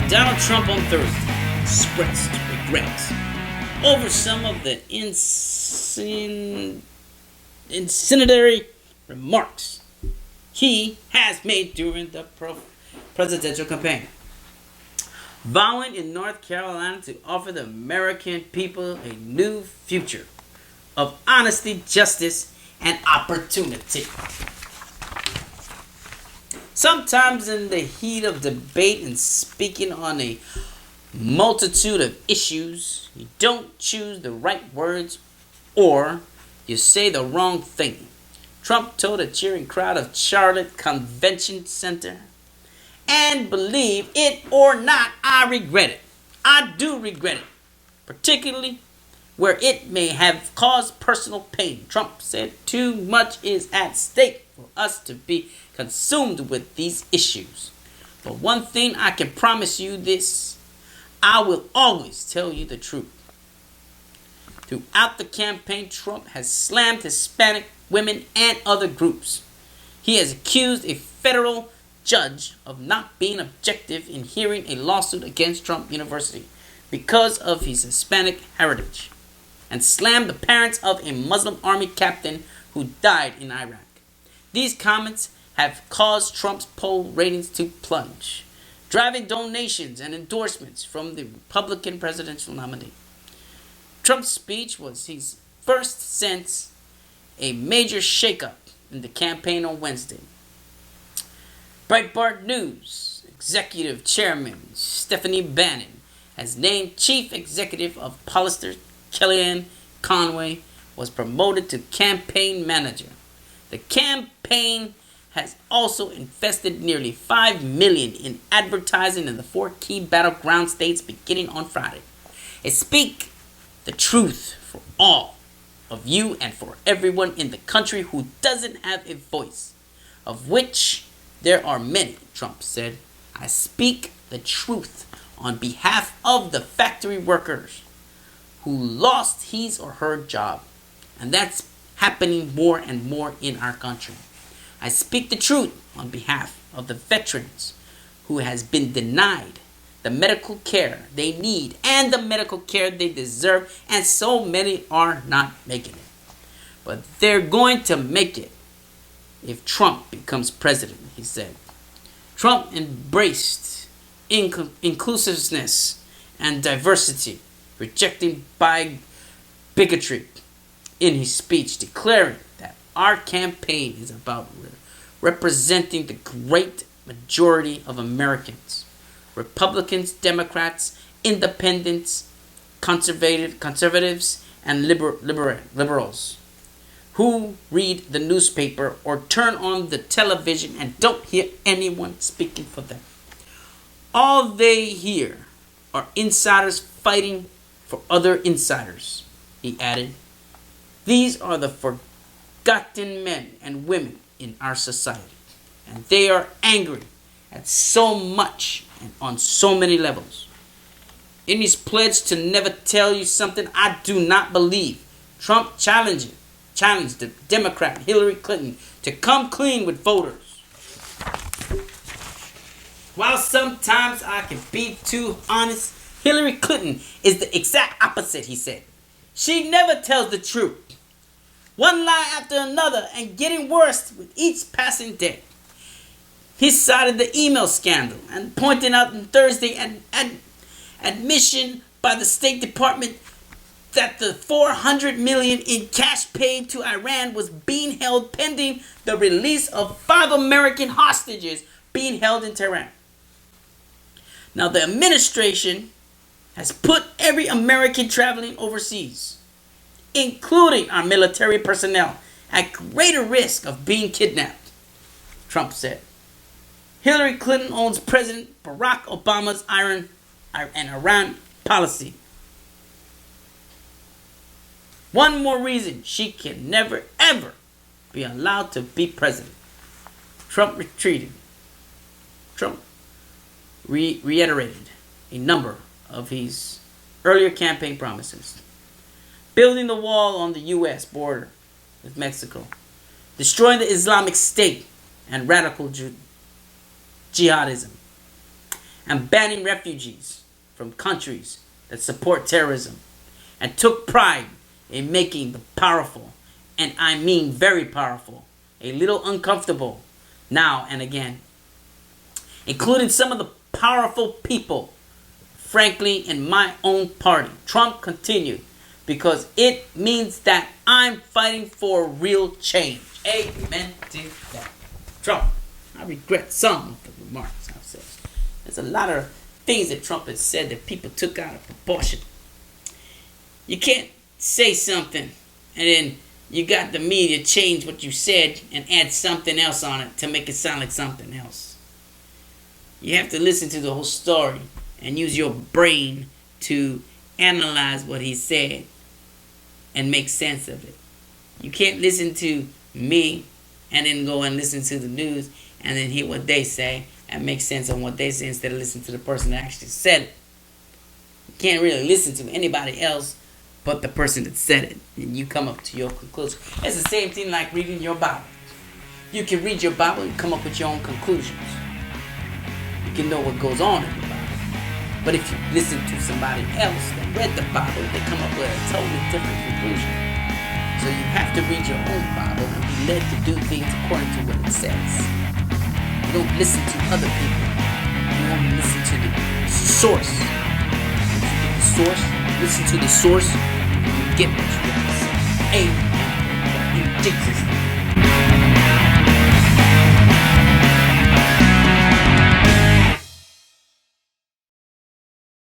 Donald Trump on Thursday expressed regret over some of the incendiary remarks he has made during the presidential campaign, vowing in North Carolina to offer the American people a new future of honesty, justice, and opportunity. Sometimes in the heat of debate and speaking on a multitude of issues, you don't choose the right words or you say the wrong thing. Trump told a cheering crowd of Charlotte Convention Center, and believe it or not, I regret it. I do regret it, particularly where it may have caused personal pain. Trump said too much is at stake for us to be consumed with these issues. But one thing I can promise you this, I will always tell you the truth. Throughout the campaign, Trump has slammed Hispanic women and other groups. He has accused a federal judge of not being objective in hearing a lawsuit against Trump University because of his Hispanic heritage, and slammed the parents of a Muslim army captain who died in Iraq. These comments have caused Trump's poll ratings to plunge, driving donations and endorsements from the Republican presidential nominee. Trump's speech was his first since a major shakeup in the campaign on Wednesday. Breitbart News Executive Chairman Stephanie Bannon has named Chief Executive of Hollister Kellyanne Conway was promoted to campaign manager. The campaign has also invested nearly $5 million in advertising in the 4 key battleground states beginning on Friday. It speak the truth for all of you and for everyone in the country who doesn't have a voice, of which there are many, Trump said. I speak the truth on behalf of the factory workers who lost his or her job, and that's happening more and more in our country. I speak the truth on behalf of the veterans who has been denied the medical care they need and the medical care they deserve, and so many are not making it. But they're going to make it if Trump becomes president, he said. Trump embraced inclusiveness and diversity, rejecting bigotry in his speech, declaring that our campaign is about representing the great majority of Americans, Republicans, Democrats, Independents, conservatives, and liberals who read the newspaper or turn on the television and don't hear anyone speaking for them. All they hear are insiders fighting for other insiders, he added. These are the forgotten men and women in our society, and they are angry at so much and on so many levels. In his pledge to never tell you something I do not believe, Trump challenged the Democrat Hillary Clinton to come clean with voters. While sometimes I can be too honest, Hillary Clinton is the exact opposite, he said. She never tells the truth. One lie after another, and getting worse with each passing day. He cited the email scandal and pointed out on Thursday an admission by the State Department that the $400 million in cash paid to Iran was being held pending the release of 5 American hostages being held in Tehran. Now, the administration has put every American traveling overseas, including our military personnel, at greater risk of being kidnapped, Trump said. Hillary Clinton owns President Barack Obama's Iran policy. One more reason she can never, ever be allowed to be president. Trump reiterated a number of his earlier campaign promises. Building the wall on the U.S. border with Mexico. Destroying the Islamic State and radical jihadism. and banning refugees from countries that support terrorism, and took pride in making the powerful, and I mean very powerful, a little uncomfortable now and again, including some of the powerful people, frankly, in my own party. Trump continued, because it means that I'm fighting for real change. Amen to that. Trump, I regret some of the remarks I've said. There's a lot of things that Trump has said that people took out of proportion. You can't say something and then you got the media change what you said and add something else on it to make it sound like something else. You have to listen to the whole story and use your brain to analyze what he said and make sense of it. You can't listen to me and then go and listen to the news and then hear what they say and make sense of what they say instead of listening to the person that actually said it. You can't really listen to anybody else but the person that said it, and you come up to your conclusion. It's the same thing like reading your Bible. You can read your Bible and come up with your own conclusions. You can know what goes on in the Bible. But if you listen to somebody else that read the Bible, they come up with a totally different conclusion. So you have to read your own Bible and be led to do things according to what it says. You don't listen to other people. You only listen to the source. If you get the source, listen to the source, and you get what you want to say. Amen.